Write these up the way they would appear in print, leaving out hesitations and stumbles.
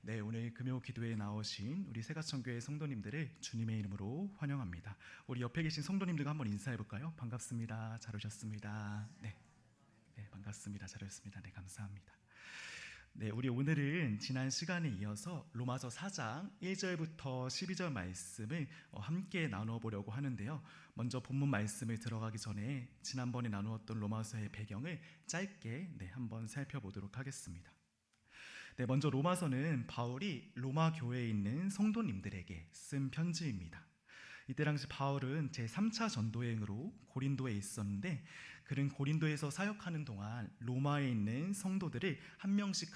네, 오늘 금요 기도에 나오신 우리 세가천교회 성도님들을 주님의 이름으로 환영합니다. 우리 옆에 계신 성도님들과 한번 인사해 볼까요? 반갑습니다. 잘 오셨습니다. 네, 반갑습니다. 잘 오셨습니다. 네, 감사합니다. 네, 우리 오늘은 지난 시간에 이어서 로마서 4장 1절부터 12절 말씀을 함께 나누어 보려고 하는데요. 먼저 본문 말씀을 들어가기 전에 지난번에 나누었던 로마서의 배경을 짧게 한번 살펴보도록 하겠습니다. 네, 먼저 로마서는 바울이 로마 교회에 있는 성도님들에게 쓴 편지입니다. 이때 당시 바울은 제3차 전도여행으로 고린도에 있었는데, 그는 고린도에서 사역하는 동안 로마에 있는 성도들을 한 명씩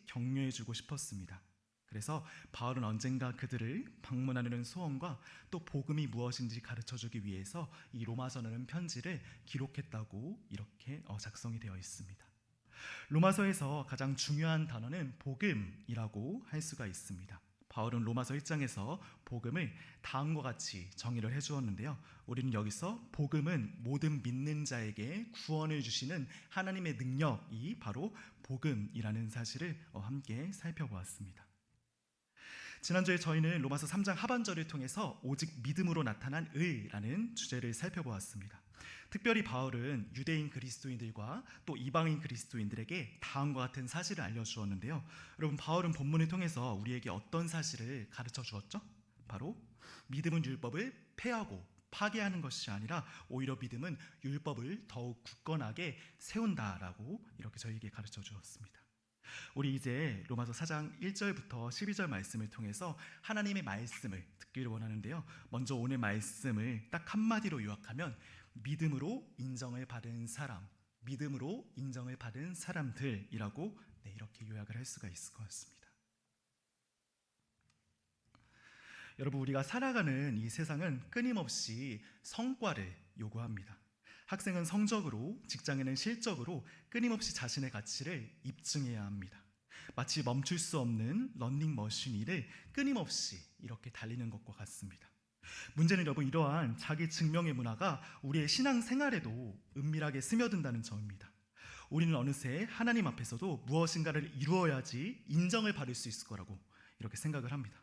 격려해주고 싶었습니다. 그래서 바울은 언젠가 그들을 방문하려는 소원과 또 복음이 무엇인지 가르쳐주기 위해서 이 로마서라는 편지를 기록했다고 이렇게 작성이 되어 있습니다. 로마서에서 가장 중요한 단어는 복음이라고 할 수가 있습니다. 바울은 로마서 1장에서 복음을 다음과 같이 정의를 해주었는데요. 우리는 여기서 복음은 모든 믿는 자에게 구원을 주시는 하나님의 능력이 바로 복음이라는 사실을 함께 살펴보았습니다. 지난주에 저희는 로마서 3장 하반절을 통해서 오직 믿음으로 나타난 의라는 주제를 살펴보았습니다. 특별히 바울은 유대인 그리스도인들과 또 이방인 그리스도인들에게 다음과 같은 사실을 알려주었는데요. 여러분, 바울은 본문을 통해서 우리에게 어떤 사실을 가르쳐 주었죠? 바로 믿음은 율법을 폐하고 파괴하는 것이 아니라 오히려 믿음은 율법을 더욱 굳건하게 세운다라고 이렇게 저희에게 가르쳐 주었습니다. 우리 이제 로마서 4장 1절부터 12절 말씀을 통해서 하나님의 말씀을 듣기를 원하는데요. 먼저 오늘 말씀을 딱 한마디로 요약하면 믿음으로 인정을 받은 사람, 믿음으로 인정을 받은 사람들이라고 이렇게 요약을 할 수가 있을 것 같습니다. 여러분, 우리가 살아가는 이 세상은 끊임없이 성과를 요구합니다. 학생은 성적으로, 직장인은 실적으로 끊임없이 자신의 가치를 입증해야 합니다. 마치 멈출 수 없는 러닝머신을 끊임없이 이렇게 달리는 것과 같습니다. 문제는 여러분, 이러한 자기 증명의 문화가 우리의 신앙생활에도 은밀하게 스며든다는 점입니다. 우리는 어느새 하나님 앞에서도 무엇인가를 이루어야지 인정을 받을 수 있을 거라고 이렇게 생각을 합니다.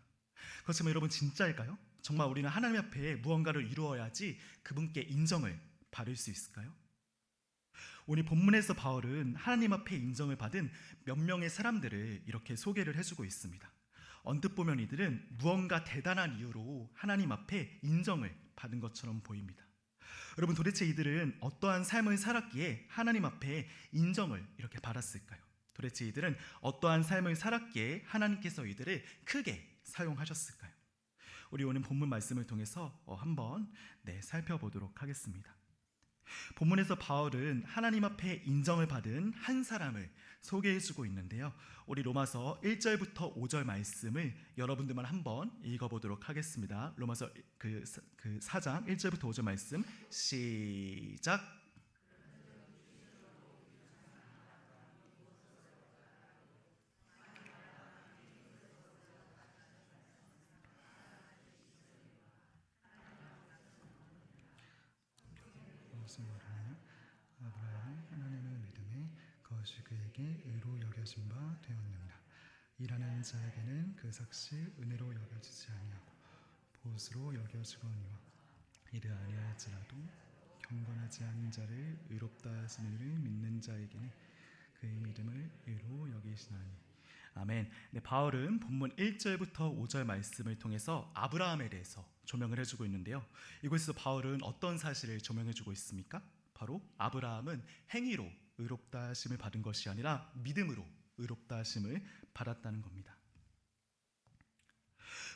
그렇지만 여러분, 진짜일까요? 정말 우리는 하나님 앞에 무언가를 이루어야지 그분께 인정을 받을 수 있을까요? 오늘 본문에서 바울은 하나님 앞에 인정을 받은 몇 명의 사람들을 이렇게 소개를 해주고 있습니다. 언뜻 보면 이들은 무언가 대단한 이유로 하나님 앞에 인정을 받은 것처럼 보입니다. 여러분, 도대체 이들은 어떠한 삶을 살았기에 하나님 앞에 인정을 이렇게 받았을까요? 도대체 이들은 어떠한 삶을 살았기에 하나님께서 이들을 크게 사용하셨을까요? 우리 오늘 본문 말씀을 통해서 한번 살펴보도록 하겠습니다. 본문에서 바울은 하나님 앞에 인정을 받은 한 사람을 소개해주고 있는데요. 우리 로마서 1절부터 5절 말씀을 여러분들만 한번 읽어보도록 하겠습니다. 로마서 그 4장 1절부터 5절 말씀 시작. 아브라함은 하나님을 믿음에 그것이 그에게 의로 여겨진 바 되었느니라. 일하는 자에게는 그 삭시 은혜로 여겨지지 아니하고 보수로 여겨지거니와 이를 아니할지라도 경건하지 않은 자를 의롭다 하시는 이를 믿는 자에게는 그의 믿음을 의로 여기시나니. 아멘. 바울은 본문 1절부터 5절 말씀을 통해서 아브라함에 대해서 조명을 해주고 있는데요. 이곳에서 바울은 어떤 사실을 조명해주고 있습니까? 바로 아브라함은 행위로 의롭다 하심을 받은 것이 아니라 믿음으로 의롭다 하심을 받았다는 겁니다.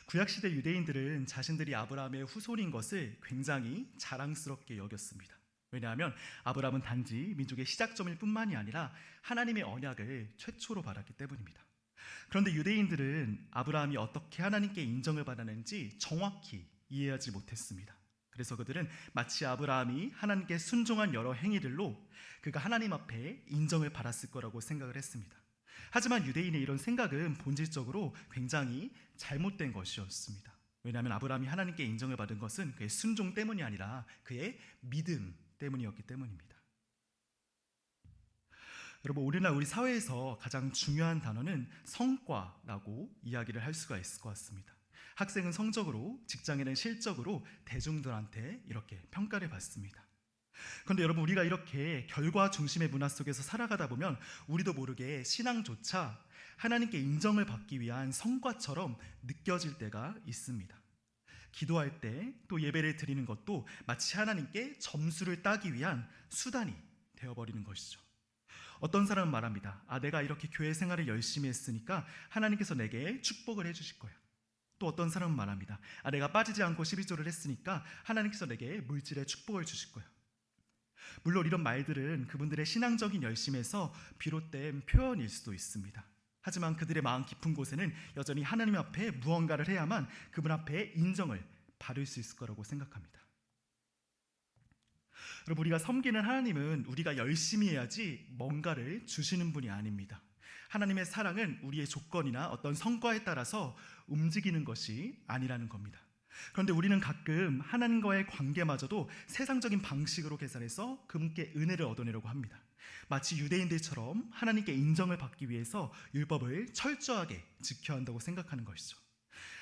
구약시대 유대인들은 자신들이 아브라함의 후손인 것을 굉장히 자랑스럽게 여겼습니다. 왜냐하면 아브라함은 단지 민족의 시작점일 뿐만이 아니라 하나님의 언약을 최초로 받았기 때문입니다. 그런데 유대인들은 아브라함이 어떻게 하나님께 인정을 받았는지 정확히 이해하지 못했습니다. 그래서 그들은 마치 아브라함이 하나님께 순종한 여러 행위들로 그가 하나님 앞에 인정을 받았을 거라고 생각을 했습니다. 하지만 유대인의 이런 생각은 본질적으로 굉장히 잘못된 것이었습니다. 왜냐하면 아브라함이 하나님께 인정을 받은 것은 그의 순종 때문이 아니라 그의 믿음 때문이었기 때문입니다. 여러분, 오늘날 우리 사회에서 가장 중요한 단어는 성과라고 이야기를 할 수가 있을 것 같습니다. 학생은 성적으로, 직장인은 실적으로 대중들한테 이렇게 평가를 받습니다. 그런데 여러분, 우리가 이렇게 결과 중심의 문화 속에서 살아가다 보면 우리도 모르게 신앙조차 하나님께 인정을 받기 위한 성과처럼 느껴질 때가 있습니다. 기도할 때 또 예배를 드리는 것도 마치 하나님께 점수를 따기 위한 수단이 되어버리는 것이죠. 어떤 사람은 말합니다. 내가 이렇게 교회 생활을 열심히 했으니까 하나님께서 내게 축복을 해주실 거야. 또 어떤 사람은 말합니다. 내가 빠지지 않고 12조를 했으니까 하나님께서 내게 물질의 축복을 주실 거야. 물론 이런 말들은 그분들의 신앙적인 열심에서 비롯된 표현일 수도 있습니다. 하지만 그들의 마음 깊은 곳에는 여전히 하나님 앞에 무언가를 해야만 그분 앞에 인정을 받을 수 있을 거라고 생각합니다. 여러분, 우리가 섬기는 하나님은 우리가 열심히 해야지 뭔가를 주시는 분이 아닙니다. 하나님의 사랑은 우리의 조건이나 어떤 성과에 따라서 움직이는 것이 아니라는 겁니다. 그런데 우리는 가끔 하나님과의 관계마저도 세상적인 방식으로 계산해서 그분께 은혜를 얻어내려고 합니다. 마치 유대인들처럼 하나님께 인정을 받기 위해서 율법을 철저하게 지켜야 한다고 생각하는 것이죠.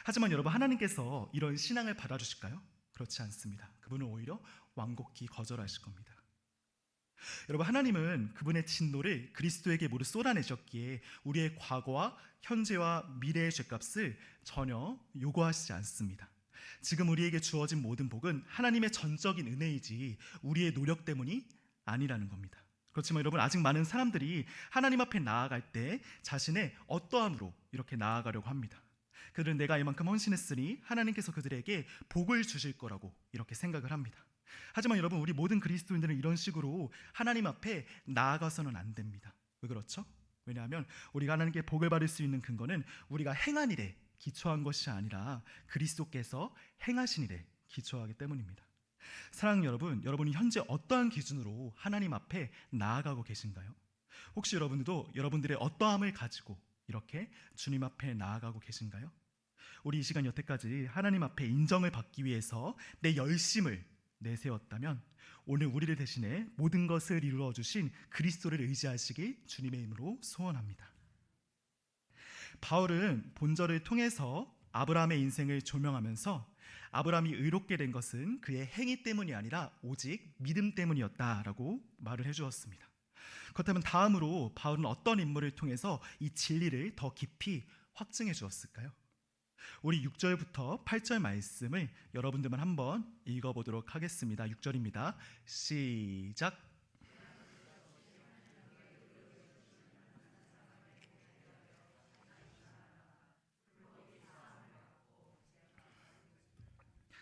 하지만 여러분, 하나님께서 이런 신앙을 받아주실까요? 그렇지 않습니다. 그분은 오히려 완곡히 거절하실 겁니다. 여러분, 하나님은 그분의 진노를 그리스도에게 모두 쏟아내셨기에 우리의 과거와 현재와 미래의 죄값을 전혀 요구하시지 않습니다. 지금 우리에게 주어진 모든 복은 하나님의 전적인 은혜이지 우리의 노력 때문이 아니라는 겁니다. 그렇지만 여러분, 아직 많은 사람들이 하나님 앞에 나아갈 때 자신의 어떠함으로 이렇게 나아가려고 합니다. 그들은 내가 이만큼 헌신했으니 하나님께서 그들에게 복을 주실 거라고 이렇게 생각을 합니다. 하지만 여러분, 우리 모든 그리스도인들은 이런 식으로 하나님 앞에 나아가서는 안 됩니다. 왜 그렇죠? 왜냐하면 우리가 하나님께 복을 받을 수 있는 근거는 우리가 행한 일에 기초한 것이 아니라 그리스도께서 행하신 일에 기초하기 때문입니다. 사랑하는 여러분, 여러분이 현재 어떠한 기준으로 하나님 앞에 나아가고 계신가요? 혹시 여러분들도 여러분들의 어떠함을 가지고 이렇게 주님 앞에 나아가고 계신가요? 우리 이 시간 여태까지 하나님 앞에 인정을 받기 위해서 내 열심을 내세웠다면 오늘 우리를 대신해 모든 것을 이루어 주신 그리스도를 의지하시길 주님의 이름으로 소원합니다. 바울은 본절을 통해서 아브라함의 인생을 조명하면서 아브라함이 의롭게 된 것은 그의 행위 때문이 아니라 오직 믿음 때문이었다라고 말을 해주었습니다. 그렇다면 다음으로 바울은 어떤 인물을 통해서 이 진리를 더 깊이 확증해 주었을까요? 우리 6절부터 8절 말씀을 여러분들만 한번 읽어보도록 하겠습니다. 6절입니다. 시작.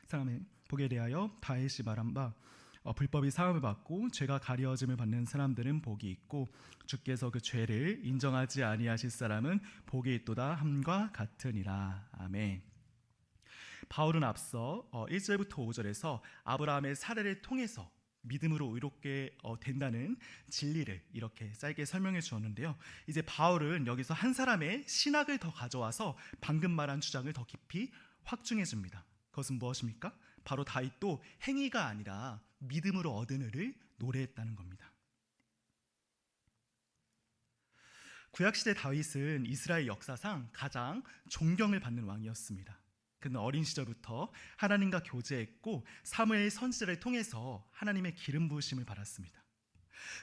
사람의 복에 대하여 다윗이 말한 바 불법이 사함을 받고 죄가 가려짐을 받는 사람들은 복이 있고 주께서 그 죄를 인정하지 아니하실 사람은 복이 있도다 함과 같으니라. 아멘. 바울은 앞서 1절부터 5절에서 아브라함의 사례를 통해서 믿음으로 의롭게 된다는 진리를 이렇게 짧게 설명해 주었는데요. 이제 바울은 여기서 한 사람의 신학을 더 가져와서 방금 말한 주장을 더 깊이 확증해 줍니다. 그것은 무엇입니까? 바로 다윗도 행위가 아니라 믿음으로 얻은 의를 노래했다는 겁니다. 구약시대 다윗은 이스라엘 역사상 가장 존경을 받는 왕이었습니다. 그는 어린 시절부터 하나님과 교제했고 사무엘 선지자를 통해서 하나님의 기름 부으심을 받았습니다.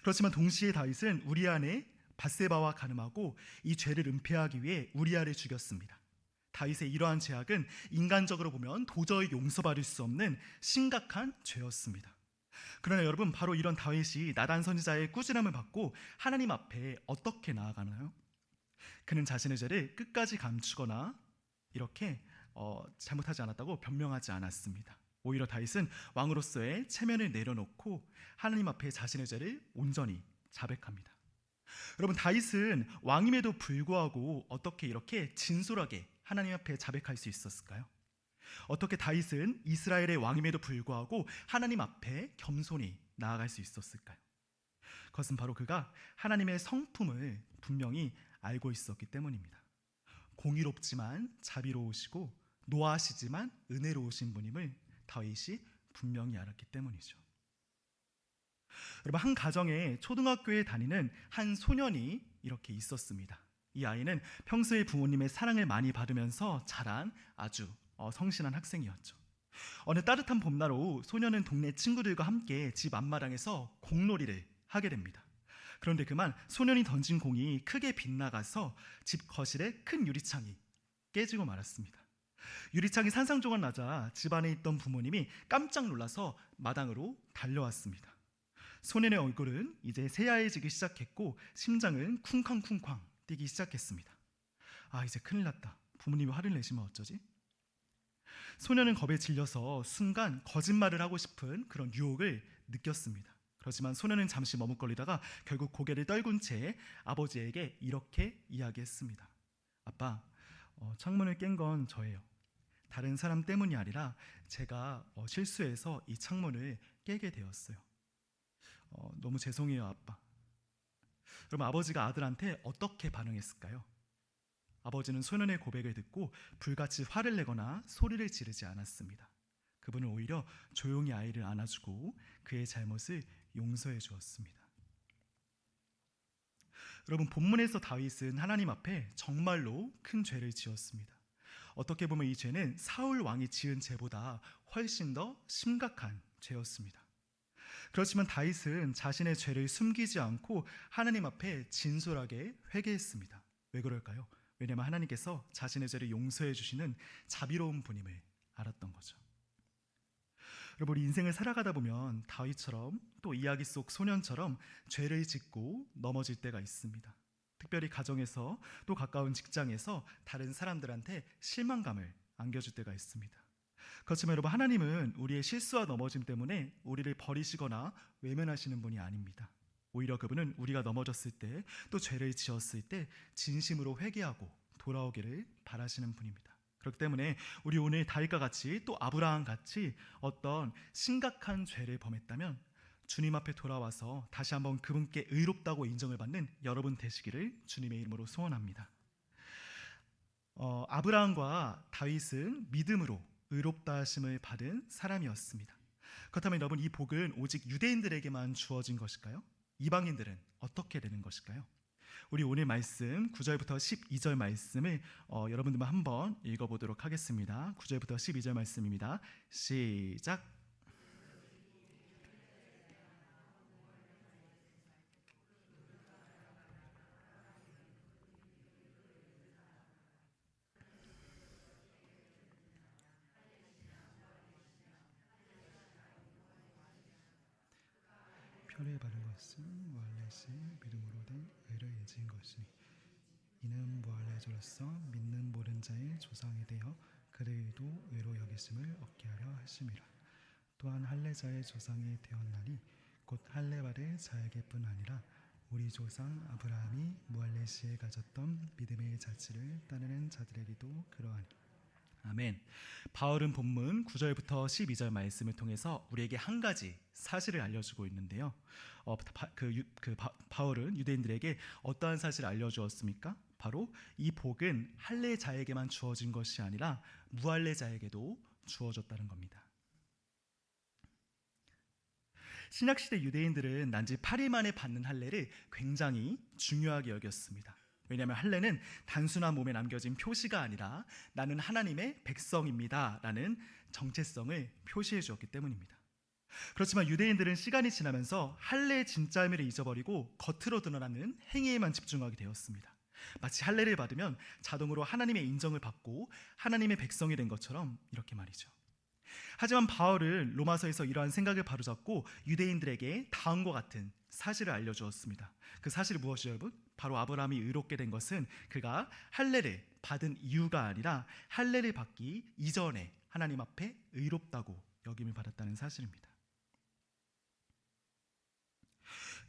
그렇지만 동시에 다윗은 우리아의 밧세바와 간음하고 이 죄를 은폐하기 위해 우리아를 죽였습니다. 다윗의 이러한 죄악은 인간적으로 보면 도저히 용서받을 수 없는 심각한 죄였습니다. 그러나 여러분, 바로 이런 다윗이 나단 선지자의 꾸지람을 받고 하나님 앞에 어떻게 나아가나요? 그는 자신의 죄를 끝까지 감추거나 이렇게 잘못하지 않았다고 변명하지 않았습니다. 오히려 다윗은 왕으로서의 체면을 내려놓고 하나님 앞에 자신의 죄를 온전히 자백합니다. 여러분, 다윗은 왕임에도 불구하고 어떻게 이렇게 진솔하게 하나님 앞에 자백할 수 있었을까요? 어떻게 다윗은 이스라엘의 왕임에도 불구하고 하나님 앞에 겸손히 나아갈 수 있었을까요? 그것은 바로 그가 하나님의 성품을 분명히 알고 있었기 때문입니다. 공의롭지만 자비로우시고 노하시지만 은혜로우신 분임을 다윗이 분명히 알았기 때문이죠. 여러분, 한 가정에 초등학교에 다니는 한 소년이 이렇게 있었습니다. 이 아이는 평소에 부모님의 사랑을 많이 받으면서 자란 아주 성실한 학생이었죠. 어느 따뜻한 봄날 오후 소년은 동네 친구들과 함께 집 앞마당에서 공놀이를 하게 됩니다. 그런데 그만 소년이 던진 공이 크게 빗나가서 집 거실의 큰 유리창이 깨지고 말았습니다. 유리창이 산산조각 나자 집 안에 있던 부모님이 깜짝 놀라서 마당으로 달려왔습니다. 소년의 얼굴은 이제 새하얘지기 시작했고 심장은 쿵쾅쿵쾅 뛰기 시작했습니다. 아, 이제 큰일 났다. 부모님이 화를 내시면 어쩌지? 소년은 겁에 질려서 순간 거짓말을 하고 싶은 그런 유혹을 느꼈습니다. 그렇지만 소년은 잠시 머뭇거리다가 결국 고개를 떨군 채 아버지에게 이렇게 이야기했습니다. 아빠, 창문을 깬 건 저예요. 다른 사람 때문이 아니라 제가 실수해서 이 창문을 깨게 되었어요. 너무 죄송해요, 아빠. 그럼 아버지가 아들한테 어떻게 반응했을까요? 아버지는 소년의 고백을 듣고 불같이 화를 내거나 소리를 지르지 않았습니다. 그분은 오히려 조용히 아이를 안아주고 그의 잘못을 용서해 주었습니다. 여러분, 본문에서 다윗은 하나님 앞에 정말로 큰 죄를 지었습니다. 어떻게 보면 이 죄는 사울 왕이 지은 죄보다 훨씬 더 심각한 죄였습니다. 그렇지만 다윗은 자신의 죄를 숨기지 않고 하나님 앞에 진솔하게 회개했습니다. 왜 그럴까요? 왜냐하면 하나님께서 자신의 죄를 용서해 주시는 자비로운 분임을 알았던 거죠. 여러분, 우리 인생을 살아가다 보면 다윗처럼 또 이야기 속 소년처럼 죄를 짓고 넘어질 때가 있습니다. 특별히 가정에서 또 가까운 직장에서 다른 사람들한테 실망감을 안겨줄 때가 있습니다. 그렇지만 여러분, 하나님은 우리의 실수와 넘어짐 때문에 우리를 버리시거나 외면하시는 분이 아닙니다. 오히려 그분은 우리가 넘어졌을 때 또 죄를 지었을 때 진심으로 회개하고 돌아오기를 바라시는 분입니다. 그렇기 때문에 우리 오늘 다윗과 같이 또 아브라함 같이 어떤 심각한 죄를 범했다면 주님 앞에 돌아와서 다시 한번 그분께 의롭다고 인정을 받는 여러분 되시기를 주님의 이름으로 소원합니다. 아브라함과 다윗은 믿음으로 의롭다 하심을 받은 사람이었습니다. 그렇다면 여러분, 이 복은 오직 유대인들에게만 주어진 것일까요? 이방인들은 어떻게 되는 것일까요? 우리 오늘 말씀 9절부터 12절 말씀을 여러분들만 한번 읽어보도록 하겠습니다. 9절부터 12절 말씀입니다. 시작. 표를 받은 것은 무할렛이 믿음으로 된 의를 인지인 것이니 이는 무할렛으로서 믿는 모든 자의 조상이 되어 그의 의도 의로 여기심을 얻게 하려 하심이라. 또한 할례자의 조상이 되었나니 곧 할례 받을 자에게뿐 아니라 우리 조상 아브라함이 무할렛시에 가졌던 믿음의 자치를 따르는 자들에게도 그러하니. 아멘. 바울은 본문 9절부터 12절 말씀을 통해서 우리에게 한 가지 사실을 알려주고 있는데요. 바울은 유대인들에게 어떠한 사실을 알려주었습니까? 바로 이 복은 할례자에게만 주어진 것이 아니라 무할례자에게도 주어졌다는 겁니다. 신약시대 유대인들은 난지 8일 만에 받는 할례를 굉장히 중요하게 여겼습니다. 왜냐하면 할례는 단순한 몸에 남겨진 표시가 아니라 나는 하나님의 백성입니다 라는 정체성을 표시해 주었기 때문입니다. 그렇지만 유대인들은 시간이 지나면서 할례의 진짜 의미를 잊어버리고 겉으로 드러나는 행위에만 집중하게 되었습니다. 마치 할례를 받으면 자동으로 하나님의 인정을 받고 하나님의 백성이 된 것처럼 이렇게 말이죠. 하지만 바울은 로마서에서 이러한 생각을 바로잡고 유대인들에게 다음과 같은 사실을 알려주었습니다. 그 사실이 무엇이죠, 여러분? 바로 아브라함이 의롭게 된 것은 그가 할례를 받은 이유가 아니라 할례를 받기 이전에 하나님 앞에 의롭다고 여김을 받았다는 사실입니다.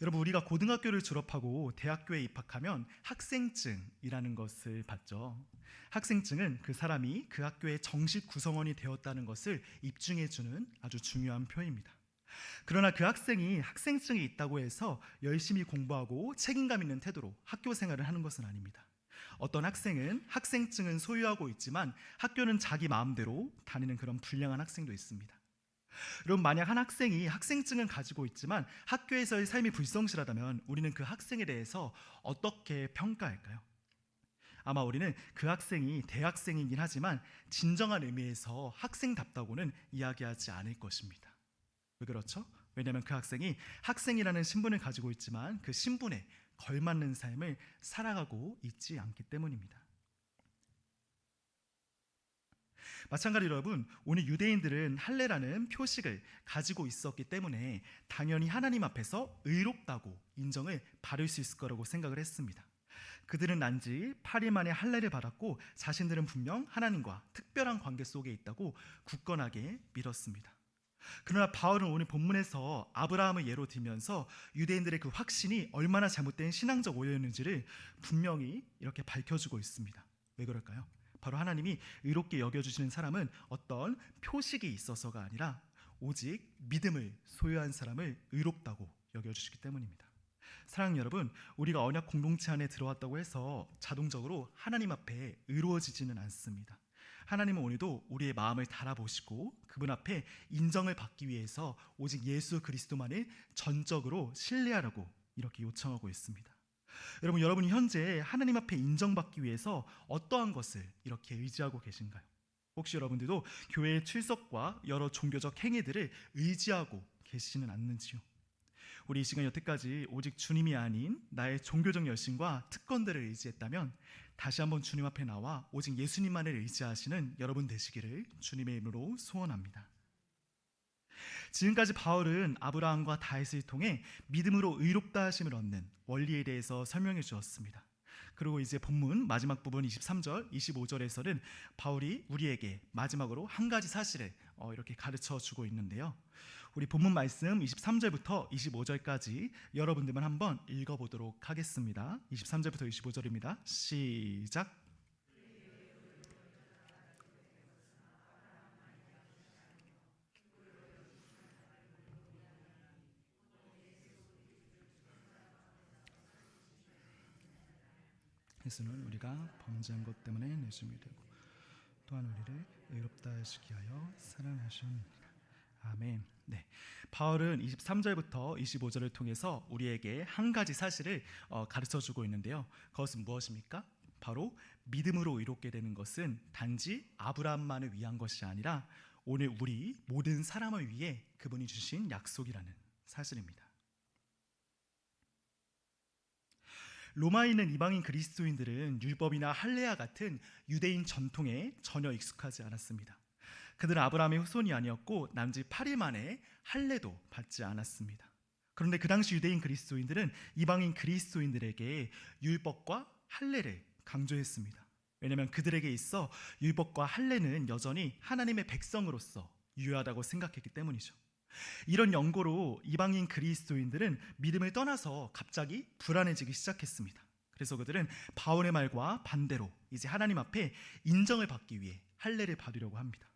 여러분, 우리가 고등학교를 졸업하고 대학교에 입학하면 학생증이라는 것을 받죠. 학생증은 그 사람이 그 학교의 정식 구성원이 되었다는 것을 입증해주는 아주 중요한 표입니다. 그러나 그 학생이 학생증이 있다고 해서 열심히 공부하고 책임감 있는 태도로 학교 생활을 하는 것은 아닙니다. 어떤 학생은 학생증은 소유하고 있지만 학교는 자기 마음대로 다니는 그런 불량한 학생도 있습니다. 여러분, 만약 한 학생이 학생증은 가지고 있지만 학교에서의 삶이 불성실하다면 우리는 그 학생에 대해서 어떻게 평가할까요? 아마 우리는 그 학생이 대학생이긴 하지만 진정한 의미에서 학생답다고는 이야기하지 않을 것입니다. 왜 그렇죠? 왜냐하면 그 학생이 학생이라는 신분을 가지고 있지만 그 신분에 걸맞는 삶을 살아가고 있지 않기 때문입니다. 마찬가지로 여러분, 오늘 유대인들은 할례라는 표식을 가지고 있었기 때문에 당연히 하나님 앞에서 의롭다고 인정을 받을 수 있을 거라고 생각을 했습니다. 그들은 난지 8일 만에 할례를 받았고 자신들은 분명 하나님과 특별한 관계 속에 있다고 굳건하게 믿었습니다. 그러나 바울은 오늘 본문에서 아브라함을 예로 들면서 유대인들의 그 확신이 얼마나 잘못된 신앙적 오해였는지를 분명히 이렇게 밝혀주고 있습니다. 왜 그럴까요? 바로 하나님이 의롭게 여겨주시는 사람은 어떤 표식이 있어서가 아니라 오직 믿음을 소유한 사람을 의롭다고 여겨주시기 때문입니다. 사랑하는 여러분, 우리가 언약 공동체 안에 들어왔다고 해서 자동적으로 하나님 앞에 의로워지지는 않습니다. 하나님은 오늘도 우리의 마음을 달아보시고 그분 앞에 인정을 받기 위해서 오직 예수 그리스도만을 전적으로 신뢰하라고 이렇게 요청하고 있습니다. 여러분이 현재 하나님 앞에 인정받기 위해서 어떠한 것을 이렇게 의지하고 계신가요? 혹시 여러분들도 교회의 출석과 여러 종교적 행위들을 의지하고 계시지는 않는지요? 우리 이 시간 여태까지 오직 주님이 아닌 나의 종교적 열심과 특권들을 의지했다면 다시 한번 주님 앞에 나와 오직 예수님만을 의지하시는 여러분 되시기를 주님의 이름으로 소원합니다. 지금까지 바울은 아브라함과 다윗을 통해 믿음으로 의롭다 하심을 얻는 원리에 대해서 설명해 주었습니다. 그리고 이제 본문 마지막 부분 23절, 25절에서는 바울이 우리에게 마지막으로 한 가지 사실을 이렇게 가르쳐 주고 있는데요. 우리 본문 말씀 23절부터 25절까지 여러분들만 한번 읽어보도록 하겠습니다. 23절부터 25절입니다. 시작. 예수는 우리가 범죄한 것 때문에 내심이 되고 또한 우리를 의롭다 하시기 위하여 사랑하십니다. 아멘. 네, 바울은 23절부터 25절을 통해서 우리에게 한 가지 사실을 가르쳐주고 있는데요. 그것은 무엇입니까? 바로 믿음으로 의롭게 되는 것은 단지 아브라함만을 위한 것이 아니라 오늘 우리 모든 사람을 위해 그분이 주신 약속이라는 사실입니다. 로마에 있는 이방인 그리스도인들은 율법이나 할례와 같은 유대인 전통에 전혀 익숙하지 않았습니다. 그들은 아브라함의 후손이 아니었고 남짓 8일 만에 할례도 받지 않았습니다. 그런데 그 당시 유대인 그리스도인들은 이방인 그리스도인들에게 율법과 할례를 강조했습니다. 왜냐하면 그들에게 있어 율법과 할례는 여전히 하나님의 백성으로서 유효하다고 생각했기 때문이죠. 이런 연고로 이방인 그리스도인들은 믿음을 떠나서 갑자기 불안해지기 시작했습니다. 그래서 그들은 바울의 말과 반대로 이제 하나님 앞에 인정을 받기 위해 할례를 받으려고 합니다.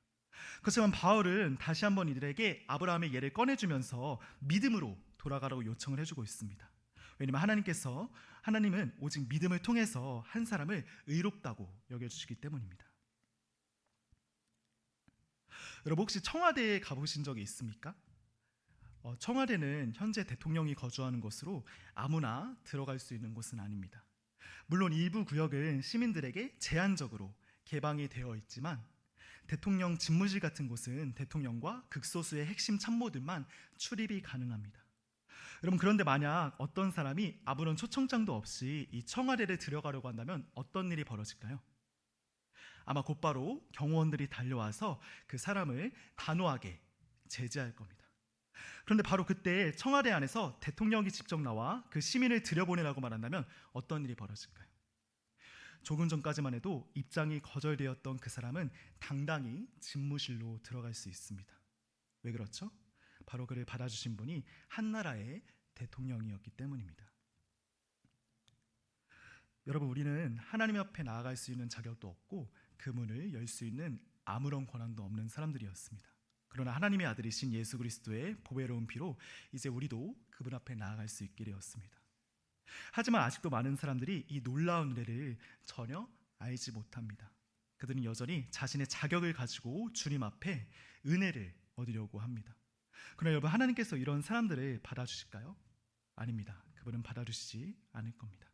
그렇지만 바울은 다시 한번 이들에게 아브라함의 예를 꺼내주면서 믿음으로 돌아가라고 요청을 해주고 있습니다. 왜냐하면 하나님은 오직 믿음을 통해서 한 사람을 의롭다고 여겨주시기 때문입니다. 여러분, 혹시 청와대에 가보신 적이 있습니까? 청와대는 현재 대통령이 거주하는 곳으로 아무나 들어갈 수 있는 곳은 아닙니다. 물론 일부 구역은 시민들에게 제한적으로 개방이 되어 있지만 대통령 집무실 같은 곳은 대통령과 극소수의 핵심 참모들만 출입이 가능합니다. 여러분, 그런데 만약 어떤 사람이 아무런 초청장도 없이 이 청와대를 들어가려고 한다면 어떤 일이 벌어질까요? 아마 곧바로 경호원들이 달려와서 그 사람을 단호하게 제지할 겁니다. 그런데 바로 그때 청와대 안에서 대통령이 직접 나와 그 시민을 들여보내라고 말한다면 어떤 일이 벌어질까요? 조금 전까지만 해도 입장이 거절되었던 그 사람은 당당히 집무실로 들어갈 수 있습니다. 왜 그렇죠? 바로 그를 받아주신 분이 한 나라의 대통령이었기 때문입니다. 여러분, 우리는 하나님 앞에 나아갈 수 있는 자격도 없고 그 문을 열 수 있는 아무런 권한도 없는 사람들이었습니다. 그러나 하나님의 아들이신 예수 그리스도의 보배로운 피로 이제 우리도 그분 앞에 나아갈 수 있게 되었습니다. 하지만 아직도 많은 사람들이 이 놀라운 은혜를 전혀 알지 못합니다. 그들은 여전히 자신의 자격을 가지고 주님 앞에 은혜를 얻으려고 합니다. 그러나 여러분, 하나님께서 이런 사람들을 받아주실까요? 아닙니다. 그분은 받아주시지 않을 겁니다.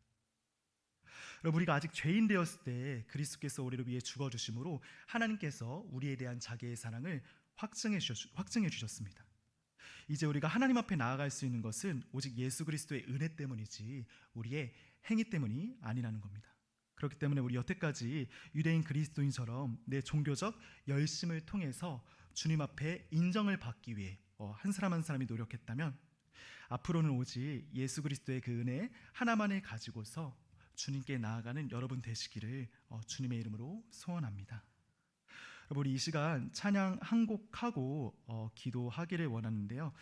여러분, 우리가 아직 죄인 되었을 때 그리스도께서 우리를 위해 죽어주심으로 하나님께서 우리에 대한 자기의 사랑을 확증해 주셨습니다. 이제 우리가 하나님 앞에 나아갈 수 있는 것은 오직 예수 그리스도의 은혜 때문이지 우리의 행위 때문이 아니라는 겁니다. 그렇기 때문에 우리 여태까지 유대인 그리스도인처럼 내 종교적 열심을 통해서 주님 앞에 인정을 받기 위해 한 사람 한 사람이 노력했다면, 앞으로는 오직 예수 그리스도의 그 은혜 하나만을 가지고서 주님께 나아가는 여러분 되시기를 주님의 이름으로 소원합니다. 여러분, 우리 이 시간 찬양 한 곡 하고 기도하기를 원하는데요.